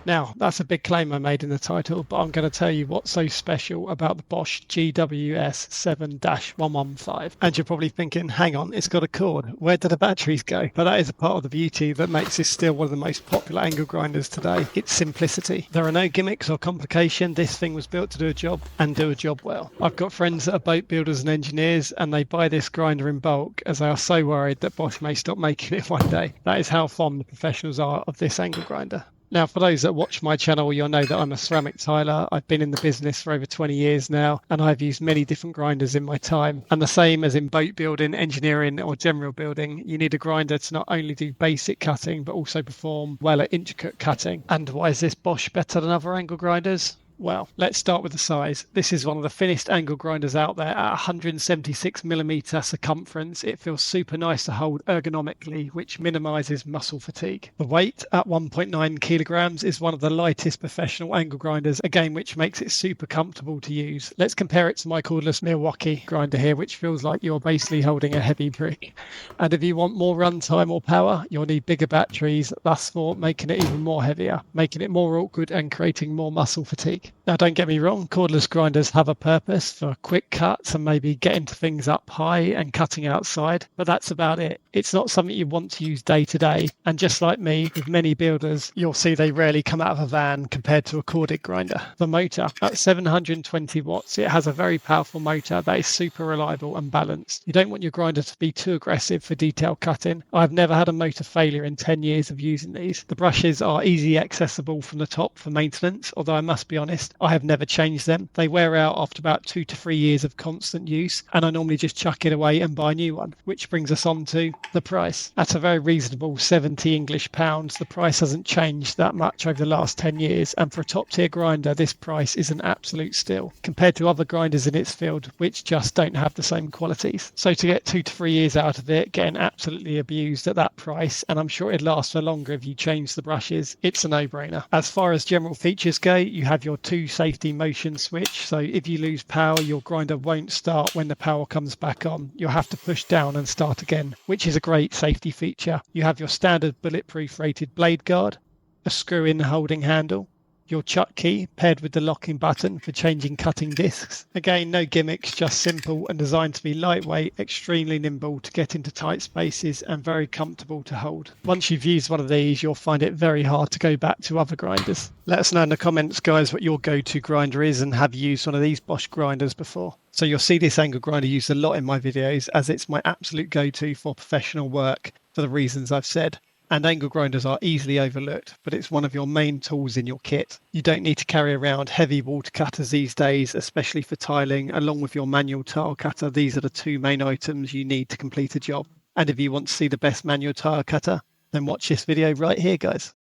Now, that's a big claim I made in the title, but I'm going to tell you what's so special about the Bosch GWS7-115. And you're probably thinking, hang on, it's got a cord. Where do the batteries go? But that is a part of the beauty that makes this still one of the most popular angle grinders today. It's simplicity. There are no gimmicks or complication. This thing was built to do a job and do a job well. I've got friends that are boat builders and engineers, and they buy this grinder in bulk as they are so worried that Bosch may stop making it one day. That is how fond the professionals are of this angle grinder. Now, for those that watch my channel, you'll know that I'm a ceramic tiler. I've been in the business for over 20 years now, and I've used many different grinders in my time. And the same as in boat building, engineering, or general building, you need a grinder to not only do basic cutting, but also perform well at intricate cutting. And why is this Bosch better than other angle grinders? Well, let's start with the size. This is one of the thinnest angle grinders out there at 176mm circumference. It feels super nice to hold ergonomically, which minimises muscle fatigue. The weight at 1.9 kilograms is one of the lightest professional angle grinders, again, which makes it super comfortable to use. Let's compare it to my cordless Milwaukee grinder here, which feels like you're basically holding a heavy brick. And if you want more runtime or power, you'll need bigger batteries, thus for making it even more heavier, making it more awkward and creating more muscle fatigue. Now, don't get me wrong, cordless grinders have a purpose for quick cuts and maybe getting things up high and cutting outside, but that's about it. It's not something you want to use day to day. And just like me, with many builders, you'll see they rarely come out of a van compared to a corded grinder. The motor, at 720 watts, it has a very powerful motor that is super reliable and balanced. You don't want your grinder to be too aggressive for detail cutting. I've never had a motor failure in 10 years of using these. The brushes are easy accessible from the top for maintenance, although I must be honest, I have never changed them. They wear out after about 2 to 3 years of constant use, and I normally just chuck it away and buy a new one, which brings us on to the price. At a very reasonable 70 English pounds, the price hasn't changed that much over the last 10 years, and for a top tier grinder, this price is an absolute steal compared to other grinders in its field, which just don't have the same qualities. So to get 2 to 3 years out of it, getting absolutely abused at that price, and I'm sure it'd last for longer if you change the brushes, it's a no-brainer. As far as general features go, you have your 2 safety motion switch, so if you lose power, your grinder won't start when the power comes back on. You'll have to push down and start again, which is a great safety feature. You have your standard bulletproof rated blade guard, a screw-in holding handle, your chuck key paired with the locking button for changing cutting discs. Again, no gimmicks, just simple and designed to be lightweight, extremely nimble to get into tight spaces and very comfortable to hold. Once you've used one of these, you'll find it very hard to go back to other grinders. Let us know in the comments, guys, what your go-to grinder is and have you used one of these Bosch grinders before. So you'll see this angle grinder used a lot in my videos as it's my absolute go-to for professional work for the reasons I've said. And angle grinders are easily overlooked, but it's one of your main tools in your kit. You don't need to carry around heavy water cutters these days, especially for tiling. Along with your manual tile cutter, these are the 2 main items you need to complete a job. And if you want to see the best manual tile cutter, then watch this video right here, guys.